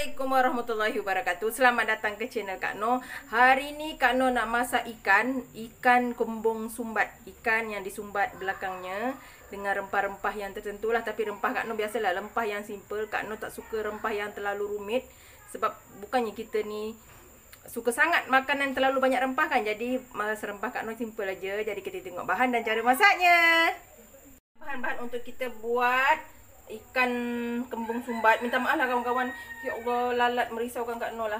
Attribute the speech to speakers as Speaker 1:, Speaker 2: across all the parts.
Speaker 1: Assalamualaikum warahmatullahi wabarakatuh. Selamat datang ke channel Kak Noh. Hari ni Kak Noh nak masak ikan kembung sumbat. Ikan yang disumbat belakangnya dengan rempah-rempah yang tertentu lah. Tapi rempah Kak Noh biasalah, rempah yang simple. Kak Noh tak suka rempah yang terlalu rumit. Sebab bukannya kita ni suka sangat makanan terlalu banyak rempah kan. Jadi rempah Kak Noh simple aja. Jadi kita tengok bahan dan cara masaknya. Bahan-bahan untuk kita buat ikan kembung sumbat. Minta maaf lah kawan-kawan. Ya Allah, lalat merisaukan Kak Noh lah.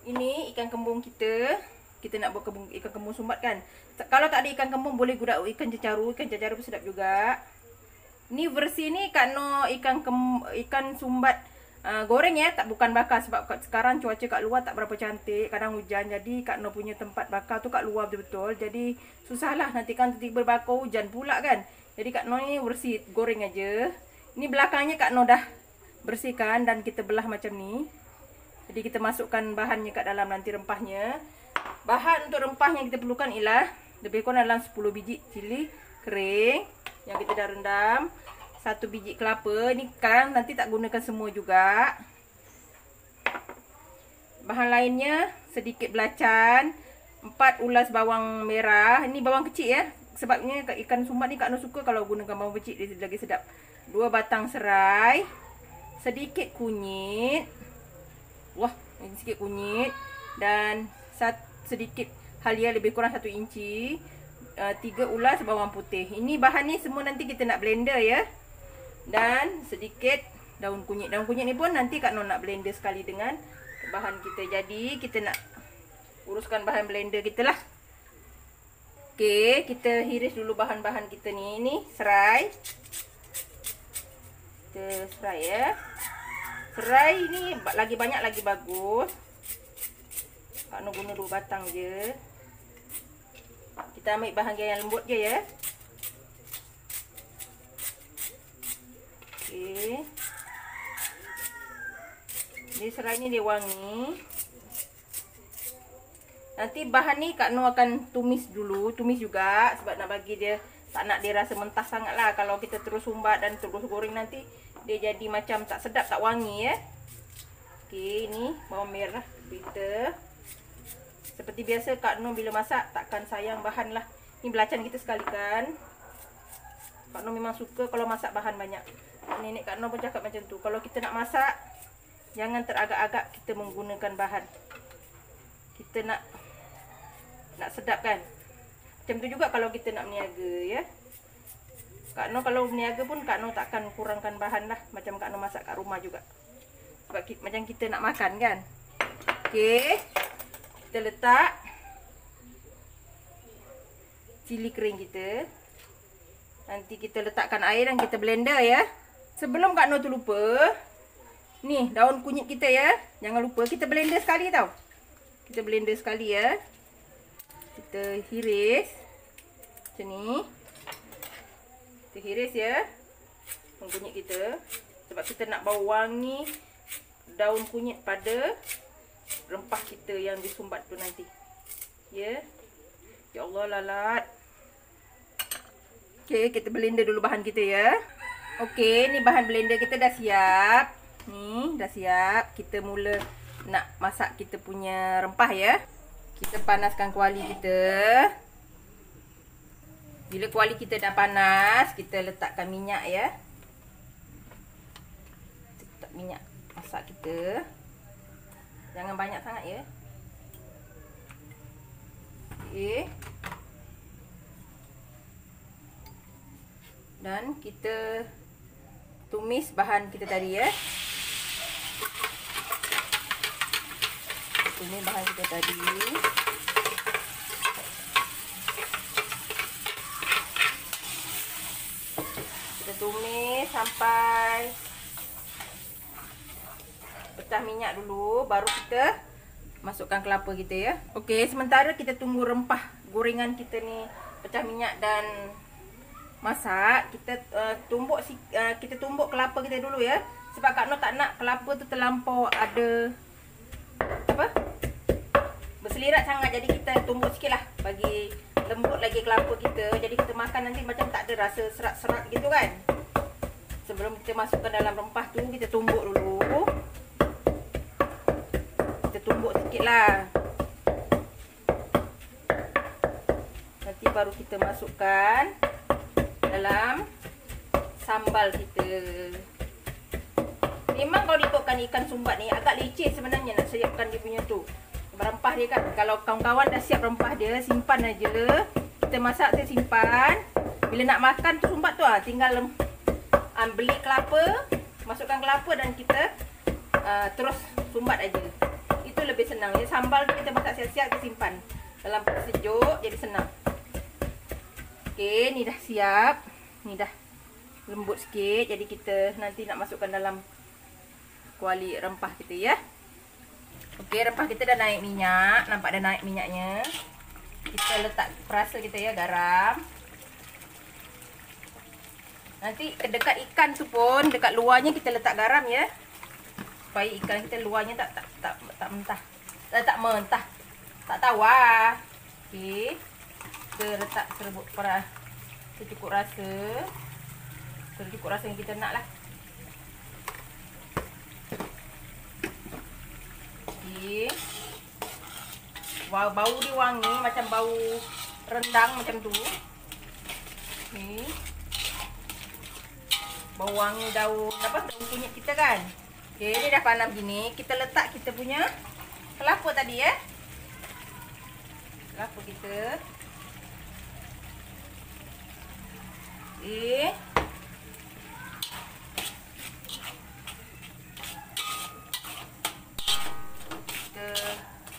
Speaker 1: Ini ikan kembung kita. Kita nak buat ikan kembung sumbat kan. Kalau tak ada ikan kembung, boleh guna ikan cecaru. Ikan cecaru pun sedap juga. Ni versi ni Kak Noh ikan sumbat goreng ya. Bukan bakar. Sebab sekarang cuaca kat luar tak berapa cantik. Kadang hujan. Jadi Kak Noh punya tempat bakar tu kat luar betul-betul. Jadi susah lah. Nanti kan tiba-tiba bakar hujan pula kan. Jadi Kak Noh ni versi goreng aja. Ini belakangnya Kak Noh dah bersihkan dan kita belah macam ni. Jadi kita masukkan bahannya kat dalam nanti rempahnya. Bahan untuk rempah yang kita perlukan ialah lebih kurang dalam 10 biji cili kering yang kita dah rendam. 1 biji kelapa. Ni kan nanti tak gunakan semua juga. Bahan lainnya sedikit belacan, 4 ulas bawang merah. Ini bawang kecil ya. Sebabnya ikan sumbat ni Kak Noh suka kalau gunakan bawang kecil, dia lagi sedap. 2 batang serai, sedikit kunyit. Wah, ini sedikit kunyit. Dan sedikit halia lebih kurang 1 inci. 3 ulas bawang putih. Ini bahan ni semua nanti kita nak blender ya. Dan sedikit daun kunyit. Daun kunyit ni pun nanti Kak Noh nak blender sekali dengan bahan kita. Jadi kita nak uruskan bahan blender kita lah. Okey, kita hiris dulu bahan-bahan kita ni. Ini serai. Kita serai ya. Serai ni lagi banyak lagi bagus. Kak Noh guna 2 batang je. Kita ambil bahagian yang lembut je ya. Okey. Jadi serai ni dia wangi. Nanti bahan ni Kak Noh akan tumis dulu. Tumis juga sebab nak bagi dia, tak nak dia rasa mentah sangat lah. Kalau kita terus sumbat dan terus goreng nanti dia jadi macam tak sedap, tak wangi ya. Okey, ni bawang merah kita. Seperti biasa Kak Noh bila masak takkan sayang bahan lah. Ni belacan kita sekalikan. Kak Noh memang suka kalau masak bahan banyak. Nenek Kak Noh pun cakap macam tu. Kalau kita nak masak, jangan teragak-agak kita menggunakan bahan. Kita nak sedap kan. Macam tu juga kalau kita nak berniaga ya. Kak Noh kalau berniaga pun Kak Noh takkan kurangkan bahan lah. Macam Kak Noh masak kat rumah juga. Sebab macam kita nak makan kan. Okey. Kita letak cili kering kita. Nanti kita letakkan air dan kita blender ya. Sebelum Kak Noh tu lupa, ni daun kunyit kita ya. Jangan lupa kita blender sekali tau. Kita blender sekali ya. Kita hiris macam ni. Kita hiris ya daun kunyit kita. Sebab kita nak bau wangi daun kunyit pada rempah kita yang disumbat tu nanti. Ya. Ya Allah, lalat. Okey, kita blender dulu bahan kita ya. Okey, ni bahan blender kita dah siap. Ni dah siap. Kita mula nak masak kita punya rempah ya. Kita panaskan kuali kita. Bila kuali kita dah panas, kita letakkan minyak ya. Kita letak minyak masak kita. Jangan banyak sangat ya. Okey. Dan kita tumis bahan kita tadi ya. Tumis bahan kita tadi. Kita tumis sampai pecah minyak dulu. Baru kita masukkan kelapa kita ya. Okey, sementara kita tunggu rempah gorengan kita ni pecah minyak dan masak, kita tumbuk kelapa kita dulu ya. Sebab Kak Noh tak nak kelapa tu terlampau ada berselirat sangat. Jadi kita tumbuk sikit lah, bagi lembut lagi kelapa kita. Jadi kita makan nanti macam tak ada rasa serat-serat gitu kan. Sebelum kita masukkan dalam rempah tu, kita tumbuk dulu. tumbuk sikit lah. Nanti baru kita masukkan dalam sambal kita. Memang kalau diikutkan ikan sumbat ni agak leceh sebenarnya nak siapkan dia punya tu rempah dia kan. Kalau kawan-kawan dah siap rempah dia, simpan aja. Kita masak, dia simpan. Bila nak makan tu sumbat tu tinggal beli kelapa, masukkan kelapa dan kita terus sumbat aja. Itu lebih senang ya. Sambal tu kita masak siap-siap, kita simpan dalam sejuk, jadi senang. Okey, ni dah siap. Ni dah lembut sikit. Jadi kita nanti nak masukkan dalam kuali rempah kita ya. Okey, rempah kita dah naik minyak. Nampak dah naik minyaknya. Kita letak perasa kita ya, garam. Nanti dekat ikan tu pun, dekat luarnya kita letak garam ya. Supaya ikan kita luarnya tak mentah. Tak mentah. Tak tawar. Okey. Kita letak secukup rasa. Secukup rasa yang kita nak lah. Wow, bau dia wangi macam bau rendang macam tu. Ni. Bau wangi daun kunyit kita kan. Okey, ni dah panas gini, kita letak kita punya kelapa tadi ya. Kelapa kita. Okey.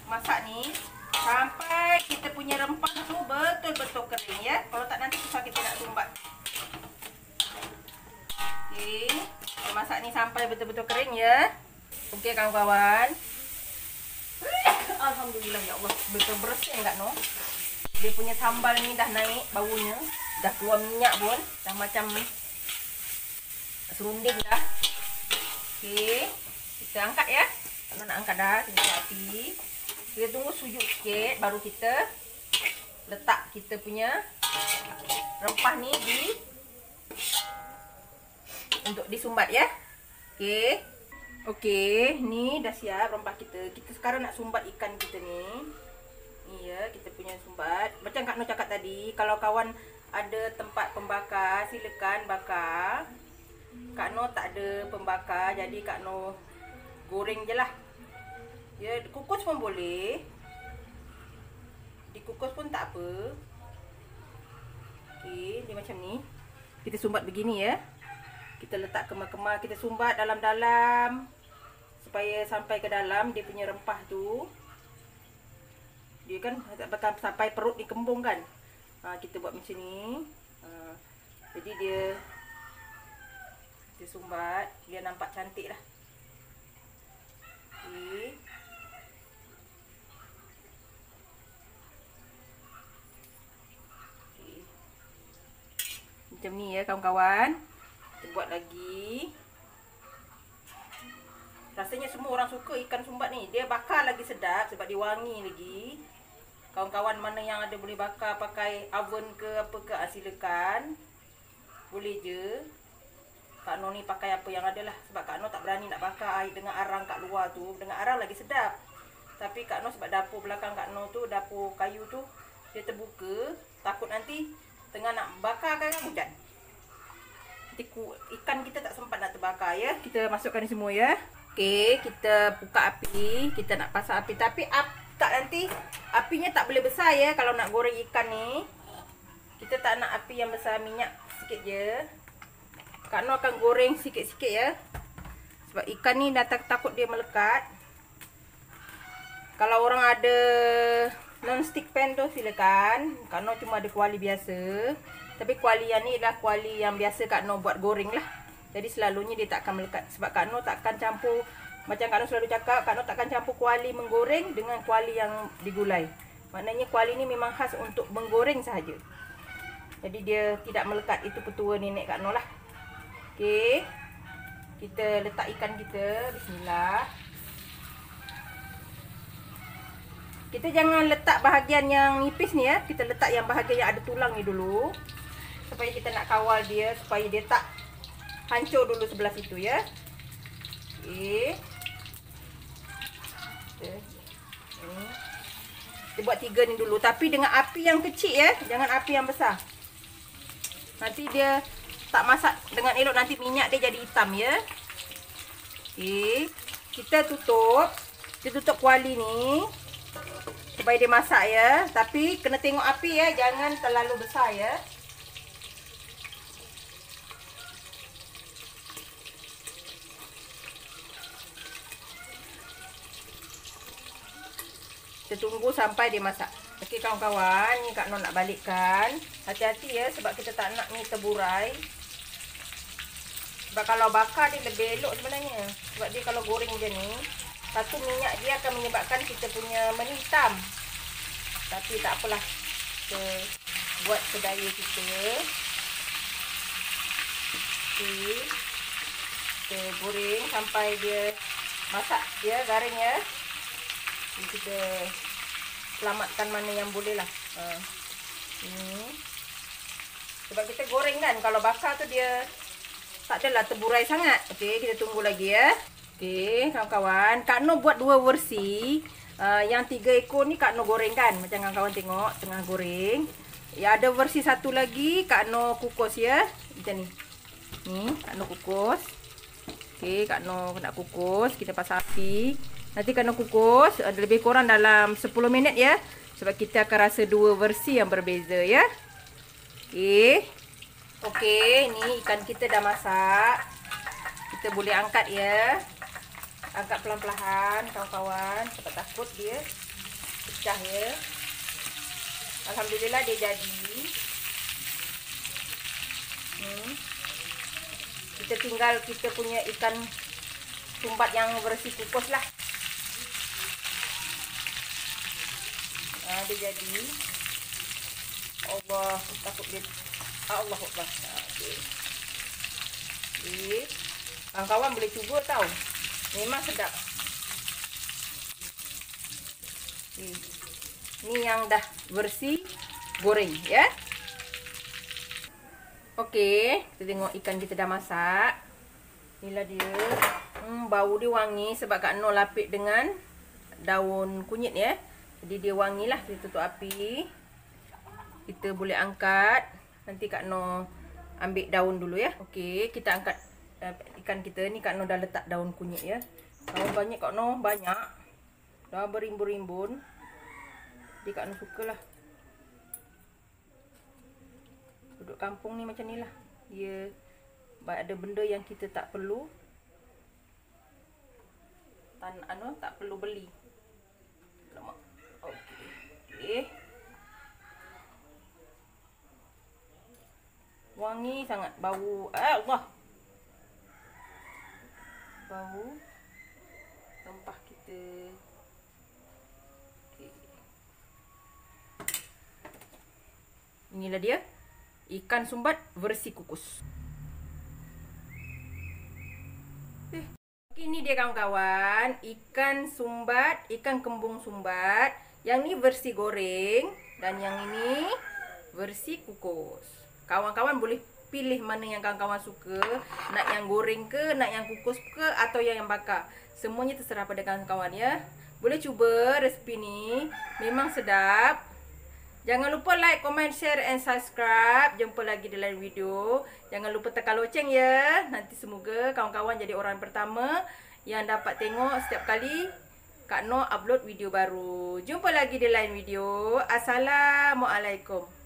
Speaker 1: Masak ni sampai kita punya rempah tu betul-betul kering ya. Kalau tak nanti susah kita nak sumbat. Okey, kita masak ni sampai betul-betul kering ya. Okey kawan-kawan. Alhamdulillah ya Allah, betul bersih enggak no. Dia punya sambal ni dah naik baunya, dah keluar minyak pun, dah macam serunding dah. Okey, kita angkat ya. Kalau nak angkat dah, kita api. Kita tunggu sujud sikit, baru kita letak kita punya rempah ni untuk disumbat ya. Okey. Okey, ni dah siap rempah kita. Kita sekarang nak sumbat ikan kita ni. Ni ya, kita punya sumbat. Macam Kak Noh cakap tadi, kalau kawan ada tempat pembakar, silakan bakar. Kak Noh tak ada pembakar, jadi Kak Noh goreng je lah. Ya, dikukus pun boleh. Dikukus pun tak apa. Okey, dia macam ni. Kita sumbat begini ya. Kita letak kemar-kemar, kita sumbat dalam-dalam supaya sampai ke dalam dia punya rempah tu. Dia kan bakal sampai perut ni kembung kan. Kita buat macam ni. Jadi dia sumbat, dia nampak cantik lah. Okey. Macam ni ya kawan-kawan. Kita buat lagi. Rasanya semua orang suka ikan sumbat ni. Dia bakar lagi sedap sebab dia wangi lagi. Kawan-kawan mana yang ada boleh bakar pakai oven ke apa ke, silakan. Boleh je. Kak Noh ni pakai apa yang ada lah. Sebab Kak Noh tak berani nak bakar air dengan arang kat luar tu. Dengan arang lagi sedap. Tapi Kak Noh sebab dapur belakang Kak Noh tu, dapur kayu tu, dia terbuka. Takut nanti tengah nak bakar kan hujan. Nanti ikan kita tak sempat nak terbakar ya. Kita masukkan ni semua ya. Okey, kita buka api. Kita nak pasang api. Tapi tak nanti apinya tak boleh besar ya kalau nak goreng ikan ni. Kita tak nak api yang besar, minyak sikit je. Kak Noh akan goreng sikit-sikit ya. Sebab ikan ni dah takut dia melekat. Kalau orang ada non-stick pan tu silakan. Kak Noh cuma ada kuali biasa. Tapi kuali yang ni adalah kuali yang biasa Kak Noh buat goreng lah. Jadi selalunya dia tak akan melekat. Sebab Kak Noh tak akan campur. Macam Kak Noh selalu cakap, Kak Noh tak akan campur kuali menggoreng dengan kuali yang digulai. Maknanya kuali ni memang khas untuk menggoreng sahaja. Jadi dia tidak melekat. Itu petua nenek Kak Noh lah. Okey. Kita letak ikan kita. Bismillah. Kita jangan letak bahagian yang nipis ni ya. Kita letak yang bahagian yang ada tulang ni dulu. Supaya kita nak kawal dia. Supaya dia tak hancur dulu sebelah situ ya. Okey. Kita buat 3 ni dulu. Tapi dengan api yang kecil ya. Jangan api yang besar. Nanti dia tak masak dengan elok. Nanti minyak dia jadi hitam ya. Okey. Kita tutup. Kita tutup kuali ni. Supaya dia masak ya. Tapi kena tengok api ya. Jangan terlalu besar ya. Kita tunggu sampai dia masak. Okey kawan-kawan, ni Kak Noh nak balikkan. Hati-hati ya sebab kita tak nak ni terburai. Sebab kalau bakar dia lebih elok sebenarnya. Sebab dia kalau goreng macam ni, satu minyak dia akan menyebabkan kita punya menitam. Tapi tak apalah. Kita buat sedaya kita. Okey. Kita goreng sampai dia masak ya, garing ya. Kita selamatkan mana yang boleh lah. Ini. Sebab kita goreng kan. Kalau bakar tu dia tak adalah terburai sangat. Okey, kita tunggu lagi ya. Okey, kawan-kawan. Kak Noh buat 2 versi. Yang 3 ekor ni Kak Noh goreng kan. Macam kawan-kawan tengok tengah goreng. Ya, ada versi satu lagi Kak Noh kukus ya. Macam ni. Ni Kak Noh kukus. Okey, Kak Noh nak kukus. Kita pasang api. Nanti Kak Noh kukus lebih kurang dalam 10 minit ya. Sebab kita akan rasa 2 versi yang berbeza ya. Okey. Okey, ni ikan kita dah masak. Kita boleh angkat ya. Angkat pelan-pelan kawan-kawan. Sebab takut dia pecah ya. Alhamdulillah dia jadi. Kita tinggal kita punya ikan sumbat yang versi kukus lah. Dia jadi. Allah, takut dia. Allah Akbar. Okey. Okey. Kawan-kawan boleh cuba tau. Memang sedap. Okey. Ni yang dah versi goreng ya. Okey, kita tengok ikan kita dah masak. Inilah dia. Bau dia wangi sebab Kak Noh lapik dengan daun kunyit ya. Jadi dia wangilah. Kita tutup api. Kita boleh angkat. Nanti Kak Noh ambil daun dulu ya. Okey, kita angkat ikan kita ni. Kak Noh dah letak daun kunyit ya. Daun banyak Kak Noh, banyak. Dah berimbun-rimbun. Jadi Kak Noh sukalah. Duduk kampung ni macam ni lah. Dia ada benda yang kita tak perlu. Tak perlu beli. Lemak. Okey. Wangi sangat. Bau. Allah. Bau rempah kita. Okay. Inilah dia. Ikan sumbat versi kukus. Ini dia kawan-kawan. Ikan sumbat. Ikan kembung sumbat. Yang ni versi goreng. Dan yang ini versi kukus. Kawan-kawan boleh pilih mana yang kawan-kawan suka. Nak yang goreng ke, nak yang kukus ke, atau yang bakar. Semuanya terserah pada kawan-kawan ya. Boleh cuba resipi ni. Memang sedap. Jangan lupa like, comment, share and subscribe. Jumpa lagi dalam video. Jangan lupa tekan loceng ya. Nanti semoga kawan-kawan jadi orang pertama yang dapat tengok setiap kali Kak Noh upload video baru. Jumpa lagi di lain video. Assalamualaikum.